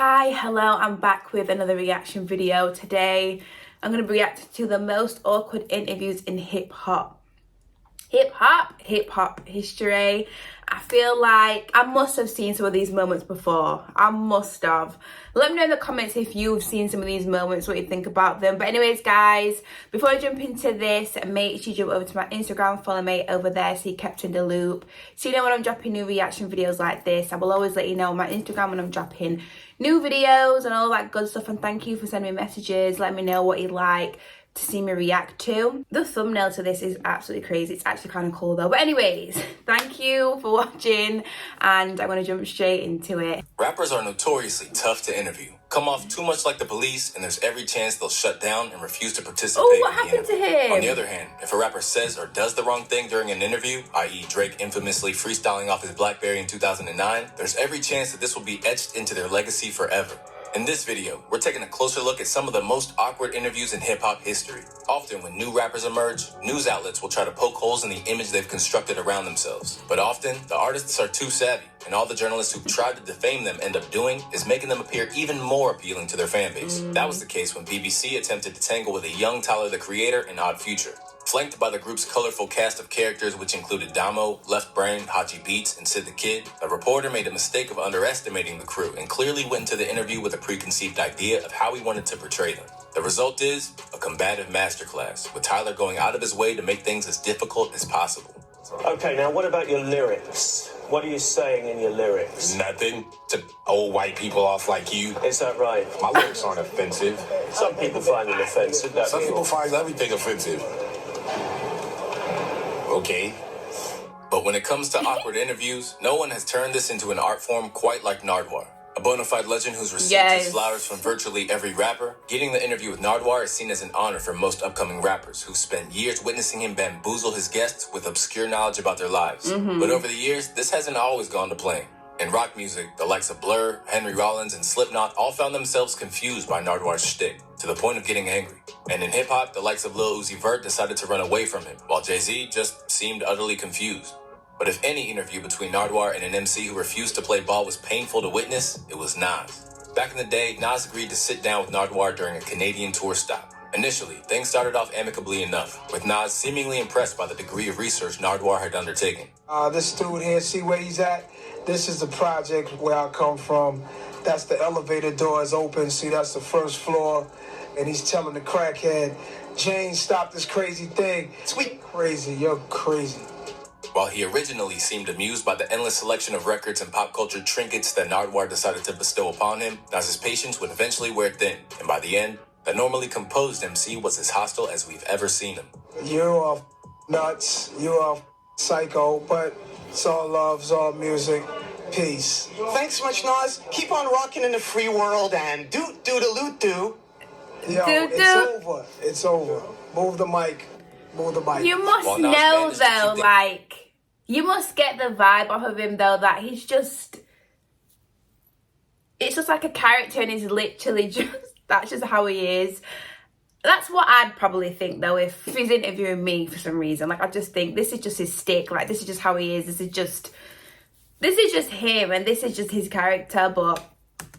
Hi, hello, I'm back with another reaction video. Today I'm going to react to the most awkward interviews in hip-hop history. I feel like I must have seen some of these moments before. I must have. Let me know in the comments if you've seen some of these moments, what you think about them. But anyways, guys, before I jump into this, make sure you jump over to my Instagram, follow me over there so you're kept in the loop. So you know when I'm dropping new reaction videos like this, I will always let you know on my Instagram when I'm dropping new videos and all that good stuff. And thank you for sending me messages, let me know what you like to see me react to. The thumbnail to this is absolutely crazy. It's actually kind of cool though. But anyways, thank you for watching and I'm going to jump straight into it. Rappers are notoriously tough to interview. Come off too much like the police and there's every chance they'll shut down and refuse to participate Oh, what in the happened to interview. him? On the other hand, if a rapper says or does the wrong thing during an interview, i.e. Drake infamously freestyling off his BlackBerry in 2009, there's every chance that this will be etched into their legacy forever. In this video, we're taking a closer look at some of the most awkward interviews in hip-hop history. Often when new rappers emerge, news outlets will try to poke holes in the image they've constructed around themselves. But often, the artists are too savvy, and all the journalists who've tried to defame them end up doing is making them appear even more appealing to their fan base. That was the case when BBC attempted to tangle with a young Tyler, the Creator, in Odd Future. Flanked by the group's colorful cast of characters, which included Damo, Left Brain, Haji Beats, and Sid the Kid, a reporter made a mistake of underestimating the crew and clearly went into the interview with a preconceived idea of how he wanted to portray them. The result is a combative masterclass, with Tyler going out of his way to make things as difficult as possible. Okay, now what about your lyrics? What are you saying in your lyrics? Nothing to old white people off like you. Is that right? My lyrics aren't offensive. Some people find it offensive. Some people find everything offensive. Okay. But when it comes to awkward interviews, no one has turned this into an art form quite like Nardwuar. A bona fide legend who's received his flowers from virtually every rapper, getting the interview with Nardwuar is seen as an honor for most upcoming rappers who spent years witnessing him bamboozle his guests with obscure knowledge about their lives. But over the years, this hasn't always gone to plan. In rock music, the likes of Blur, Henry Rollins, and Slipknot all found themselves confused by Nardwuar's shtick, to the point of getting angry. And in hip-hop, the likes of Lil Vert decided to run away from him, while Jay-Z just seemed utterly confused. But if any interview between Nardwuar and an MC who refused to play ball was painful to witness, it was Nas. Back in the day, Nas agreed to sit down with Nardwuar during a Canadian tour stop. Initially, things started off amicably enough, with Nas seemingly impressed by the degree of research Nardwuar had undertaken. This dude here, see where he's at? This is the project where I come from. That's the elevator door is open. See, that's the first floor. And he's telling the crackhead, Jane, stop this crazy thing. Sweet. Crazy, you're crazy. While he originally seemed amused by the endless selection of records and pop culture trinkets that Nardwuar decided to bestow upon him, Nas's patience would eventually wear thin, and by the end, the normally composed MC was as hostile as we've ever seen him. You're nuts, you're psycho, but it's all love, it's all music. Peace. Thanks so much, Nas. Keep on rocking in the free world and do-do-do-do-do. Yo, it's over. It's over. Move the mic. Move the mic. You must know though, like, you must get the vibe off of him though, that he's just, it's just like a character and he's literally just, that's just how he is. That's what I'd probably think though if he's interviewing me for some reason. Like, I just think this is just his stick. Like, this is just how he is. This is just him and this is just his character. But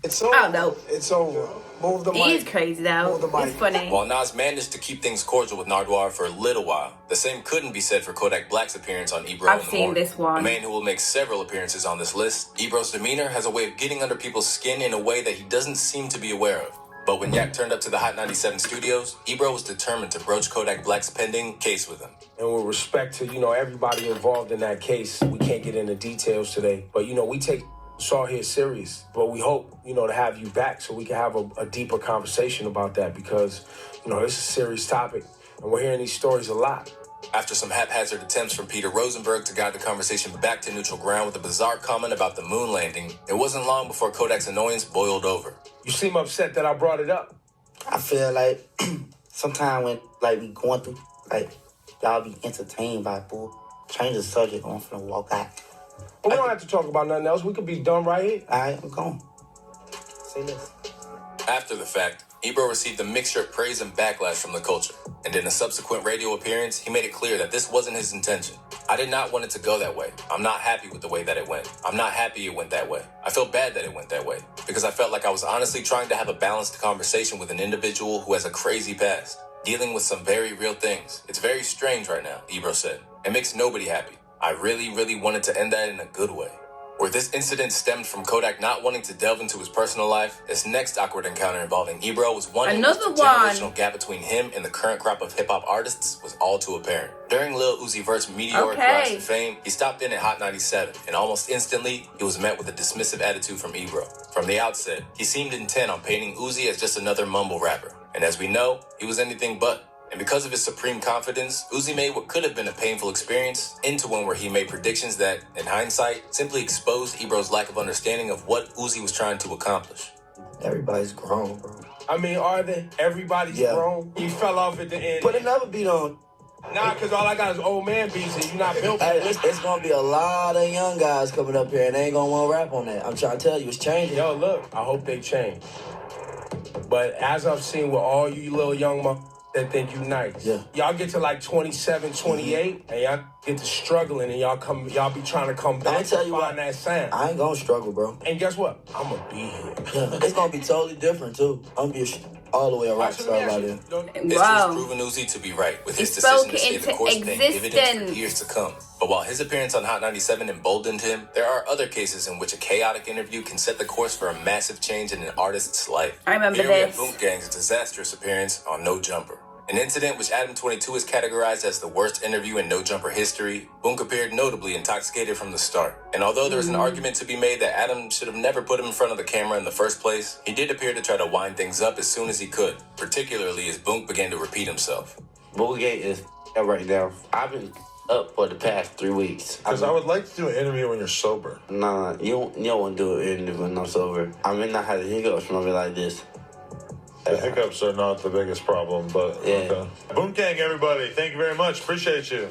it's over. I don't know. It's over. Move the mic. He is crazy though. Move the mic. It's funny. While Nas managed to keep things cordial with Nardwuar for a little while, the same couldn't be said for Kodak Black's appearance on Ebro. I've seen this one. A man who will make several appearances on this list, Ebro's demeanor has a way of getting under people's skin in a way that he doesn't seem to be aware of. But when Yak turned up to the Hot 97 studios, Ebro was determined to broach Kodak Black's pending case with him. And with respect to, everybody involved in that case, we can't get into details today. But, we take Saw here serious. But we hope, to have you back so we can have a deeper conversation about that because, it's a serious topic. And we're hearing these stories a lot. After some haphazard attempts from Peter Rosenberg to guide the conversation back to neutral ground with a bizarre comment about the moon landing, it wasn't long before Kodak's annoyance boiled over. You seem upset that I brought it up. I feel like sometimes when we going through, y'all be entertained by bull. Change the subject, I'm finna walk out. But we don't have to talk about nothing else. We could be done right here. All right, I'm going. Say this. After the fact, Ebro received a mixture of praise and backlash from the culture, and in a subsequent radio appearance, he made it clear that this wasn't his intention. I did not want it to go that way. I'm not happy with the way that it went. I'm not happy it went that way. I feel bad that it went that way, because I felt like I was honestly trying to have a balanced conversation with an individual who has a crazy past, dealing with some very real things. It's very strange right now, Ebro said. It makes nobody happy. I really, really wanted to end that in a good way. Where this incident stemmed from Kodak not wanting to delve into his personal life, this next awkward encounter involving Ebro was one in which the generational gap between him and the current crop of hip-hop artists was all too apparent. During Lil Uzi Vert's meteoric rise to fame, he stopped in at Hot 97, and almost instantly, he was met with a dismissive attitude from Ebro. From the outset, he seemed intent on painting Uzi as just another mumble rapper, and as we know, he was anything but. And because of his supreme confidence, Uzi made what could have been a painful experience into one where he made predictions that, in hindsight, simply exposed Ebro's lack of understanding of what Uzi was trying to accomplish. Everybody's grown, bro. I mean, are they? Everybody's grown. He fell off at the end. Put another beat on. Nah, because all I got is old man beats and you're not built for Hey, it's going to be a lot of young guys coming up here and they ain't going to want to rap on that. I'm trying to tell you, it's changing. Yo, look, I hope they change. But as I've seen with all you little young that think you nice. Yeah. Y'all get to like 27, 28, and y'all get to struggling, and y'all be trying to come back tell you find that sound. I ain't gonna struggle, bro. And guess what? I'm gonna be here. Yeah, it's gonna be totally different too. I'm gonna be all the way a rock star by then. History's proven Uzi to be right, with his decision to stay the course paying dividends for years to come. But while his appearance on Hot 97 emboldened him, there are other cases in which a chaotic interview can set the course for a massive change in an artist's life. I remember Here we have Boom Gang's disastrous appearance on No Jumper. An incident which Adam 22 has categorized as the worst interview in No Jumper history, Boonk appeared notably intoxicated from the start. And although there's an argument to be made that Adam should have never put him in front of the camera in the first place, he did appear to try to wind things up as soon as he could, particularly as Boonk began to repeat himself. Boogate is right now. I've been up for the past 3 weeks. Because I would like to do an interview when you're sober. Nah, you don't want to do an interview when I'm sober. I mean, I had the hiccups from me like this. The hiccups are not the biggest problem, but yeah. Okay. Boom Gang, everybody. Thank you very much. Appreciate you.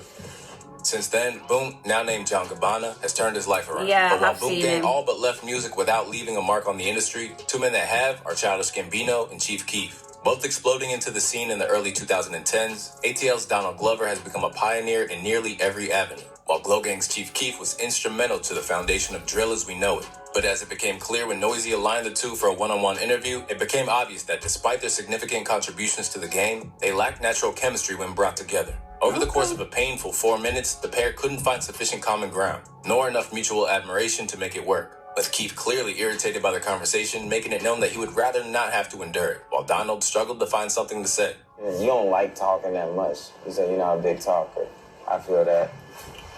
Since then, Boom, now named John Gabbana, has turned his life around. Yeah, but while I've Boom seen Gang him. all but left music without leaving a mark on the industry, two men that have are Childish Gambino and Chief Keef. Both exploding into the scene in the early 2010s, ATL's Donald Glover has become a pioneer in nearly every avenue, while Glow Gang's Chief Keef was instrumental to the foundation of drill as we know it. But as it became clear when Noisy aligned the two for a one-on-one interview, it became obvious that despite their significant contributions to the game, they lacked natural chemistry when brought together. Over the course of a painful 4 minutes, the pair couldn't find sufficient common ground, nor enough mutual admiration to make it work. With Keith clearly irritated by the conversation, making it known that he would rather not have to endure it, while Donald struggled to find something to say. You don't like talking that much. You said you're not a big talker. I feel that.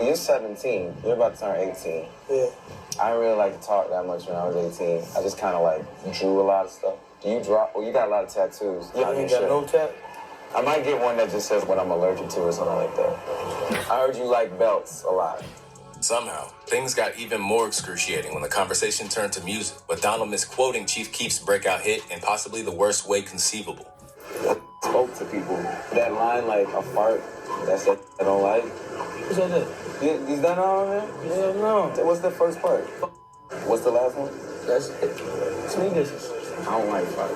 You're 17. You're about to turn 18. Yeah. I didn't really like to talk that much when I was 18. I just kind of like drew a lot of stuff. You got a lot of tattoos. You ain't got no tat? I might get one that just says what I'm allergic to or something like that. I heard you like belts a lot. Somehow, things got even more excruciating when the conversation turned to music, with Donald misquoting Chief Keef's breakout hit in possibly the worst way conceivable. Spoke to people. That line, like a fart, that's that I don't like. What's that? Is that all there? Yeah, no. What's the first part? What's the last one? That's it. Swing dishes. I don't like fart.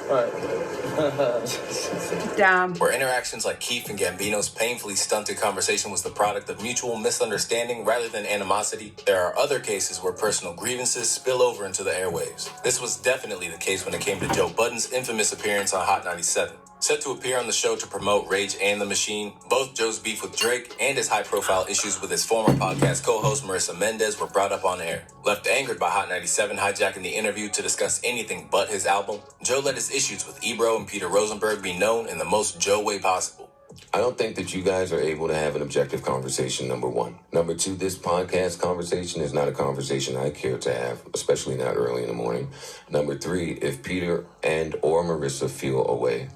Damn. Where interactions like Keef and Gambino's painfully stunted conversation was the product of mutual misunderstanding rather than animosity, there are other cases where personal grievances spill over into the airwaves. This was definitely the case when it came to Joe Budden's infamous appearance on Hot 97. Set to appear on the show to promote Rage and the Machine, both Joe's beef with Drake and his high-profile issues with his former podcast co-host Marissa Mendez were brought up on air. Left angered by Hot 97 hijacking the interview to discuss anything but his album, Joe let his issues with Ebro and Peter Rosenberg be known in the most Joe way possible. I don't think that you guys are able to have an objective conversation, number one. Number two, this podcast conversation is not a conversation I care to have, especially not early in the morning. Number three, if Peter and or Marissa feel a way,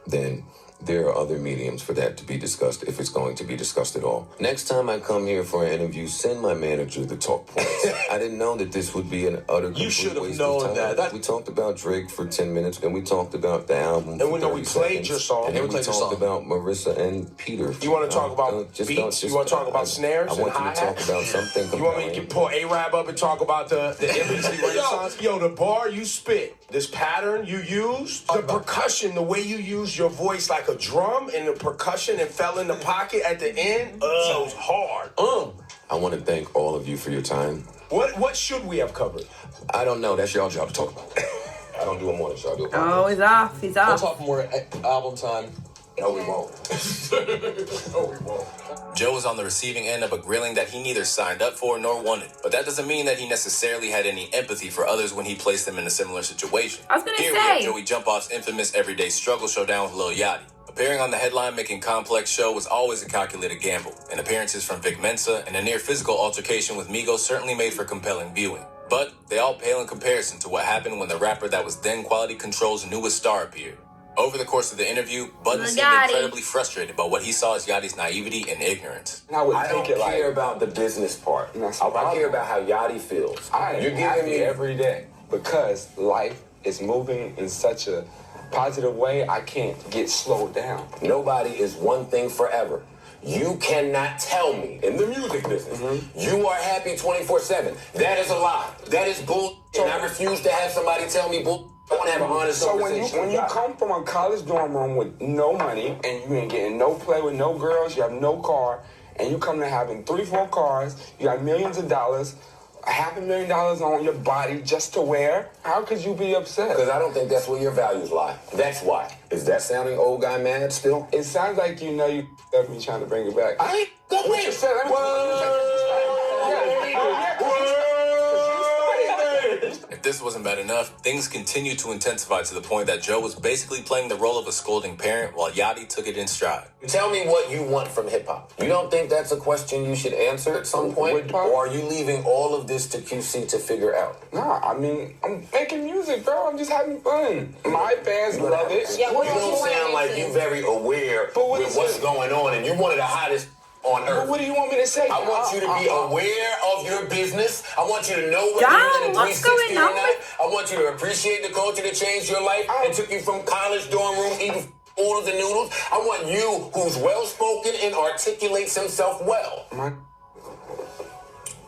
then there are other mediums for that to be discussed if it's going to be discussed at all. Next time I come here for an interview, send my manager the talk points. I didn't know that this would be an utter complete waste of time. You should have known that. We talked about Drake for 10 minutes, and we talked about the album for 30 we played your song. And then we talked about Marissa and Peter. You want to talk about beats? You want to talk about snares and hi-hats? I want you to talk about something. You want me to pull A-Rab up and talk about the NBC Renaissance? Yo, the bar you spit, this pattern you used, the percussion, the way you used your voice like a drum and the percussion and fell in the pocket at the end, so it's hard. I want to thank all of you for your time. What should we have covered? I don't know. That's y'all job to talk about. I don't do a morning show. I do a podcast. Oh, he's off. He's off. We'll talk more album time. No, we won't. No, we won't. Joe was on the receiving end of a grilling that he neither signed up for nor wanted. But that doesn't mean that he necessarily had any empathy for others when he placed them in a similar situation. I was going to say. Here we have Joey Jump Off's infamous Everyday Struggle showdown with Lil Yachty. Appearing on the headline-making Complex show was always a calculated gamble, and appearances from Vic Mensa and a near-physical altercation with Migos certainly made for compelling viewing. But they all pale in comparison to what happened when the rapper that was then Quality Control's newest star appeared. Over the course of the interview, Budden seemed incredibly frustrated by what he saw as Yachty's naivety and ignorance. I don't care about the business part. I care about how Yachty feels. You're giving me every day because life is moving in such a positive way. I can't get slowed down. Nobody is one thing forever. You cannot tell me in the music business you are happy 24/7. That is a lie. That is bull. And I refuse to have somebody tell me bull. I want to have an honest conversation. So when you come from a college dorm room with no money and you ain't getting no play with no girls, you have no car, and you come to having 3-4 cars, you got millions of dollars, $500,000 on your body just to wear, how could you be upset? Because I don't think that's where your values lie. That's why. Is that sounding old guy mad still? It sounds like you know you left me trying to bring it back. I ain't gonna win. If this wasn't bad enough, things continued to intensify to the point that Joe was basically playing the role of a scolding parent while Yachty took it in stride. Tell me what you want from hip-hop. You don't think that's a question you should answer at some point? Or are you leaving all of this to QC to figure out? Nah, I mean, I'm making music, bro. I'm just having fun. My fans love it. Yeah, you don't sound like you're very aware with what's going on, and you're one of the hottest on earth. But what do you want me to say? I want you to be aware of your business. I want you to know whether Damn, you're in a what's 360 going or on not. I want you to appreciate the culture that changed your life and took you from college dorm room eating oodles and noodles. I want you who's well-spoken and articulates himself well.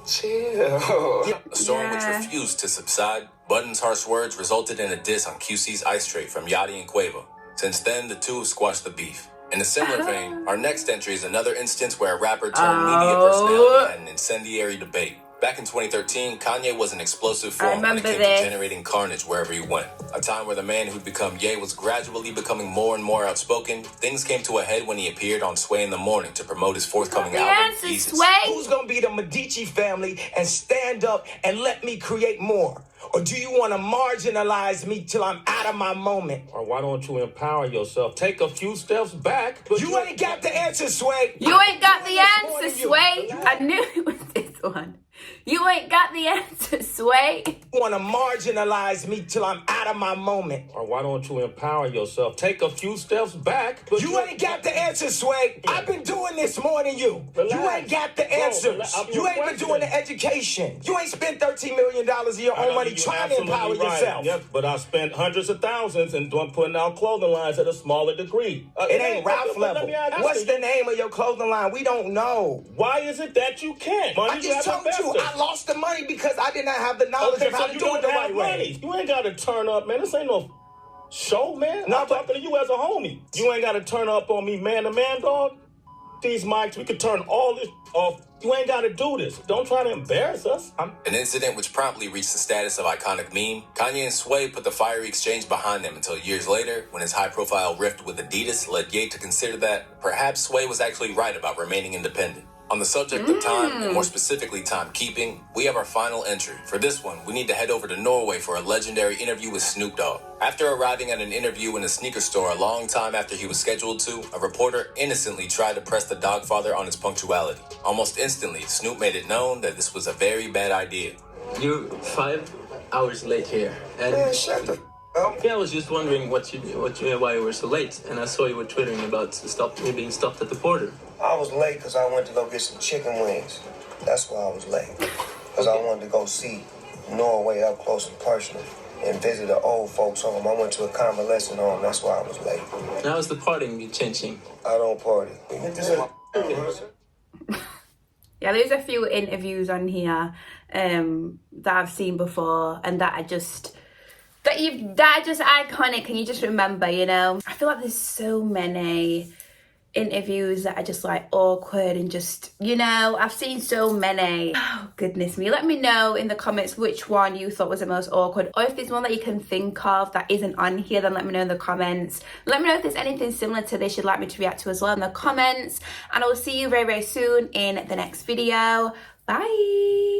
Chill. A storm which refused to subside, Budden's harsh words resulted in a diss on QC's Ice Tray from Yachty and Quavo. Since then, the two have squashed the beef. In a similar vein, our next entry is another instance where a rapper turned media personality had an incendiary debate. Back in 2013, Kanye was an explosive force when it came to generating carnage wherever he went. A time where the man who'd become Ye was gradually becoming more and more outspoken. Things came to a head when he appeared on Sway in the Morning to promote his forthcoming album, Jesus. Who's gonna be the Medici family and stand up and let me create more? Or do you want to marginalize me till I'm out of my moment? Or why don't you empower yourself? Take a few steps back. You ain't got the answer, Sway. You ain't got the answer, Sway. I knew it was this one. You ain't got the answer, Sway. You want to marginalize me till I'm out of my moment. Or why don't you empower yourself? Take a few steps back. You ain't got the answer, Sway. I've been doing this more than you. Relax. You ain't got the answers. You ain't been doing the education. You ain't spent $13 million of your own money trying to empower yourself. Yes, but I spent hundreds of thousands and putting out clothing lines at a smaller degree. It ain't Ralph level. What's the name of your clothing line? We don't know. Why is it that you can't? I just told you I lost the money because I did not have the knowledge of how to do it the right way. You ain't got to turn up, man. This ain't no show, man. I'm talking to you as a homie. You ain't got to turn up on me man to man, dog. These mics, we could turn all this off. You ain't got to do this. Don't try to embarrass us. An incident which promptly reached the status of iconic meme. Kanye and Sway put the fiery exchange behind them until years later, when his high-profile rift with Adidas led Ye to consider that perhaps Sway was actually right about remaining independent. On the subject of time, and more specifically timekeeping, we have our final entry. For this one, we need to head over to Norway for a legendary interview with Snoop Dogg. After arriving at an interview in a sneaker store a long time after he was scheduled to, a reporter innocently tried to press the Dogfather on his punctuality. Almost instantly, Snoop made it known that this was a very bad idea. You're 5 hours late here. And man, shut the Yeah, I was just wondering why you were so late, and I saw you were twittering about me being stopped at the border. I was late because I went to go get some chicken wings. That's why I was late. Because I wanted to go see Norway up close and personal and visit an old folks home. I went to a convalescent home. That's why I was late. Now is the partying be changing? I don't party. Yeah, there's a few interviews on here that I've seen before and that are just iconic, and you just remember, you know. I feel like there's so many interviews that are just like awkward and just, you know, I've seen so many. Oh goodness me. Let me know in the comments which one you thought was the most awkward, or if there's one that you can think of that isn't on here, then let me know in the comments. Let me know if there's anything similar to this you'd like me to react to as well in the comments, and I will see you very, very soon in the next video. Bye.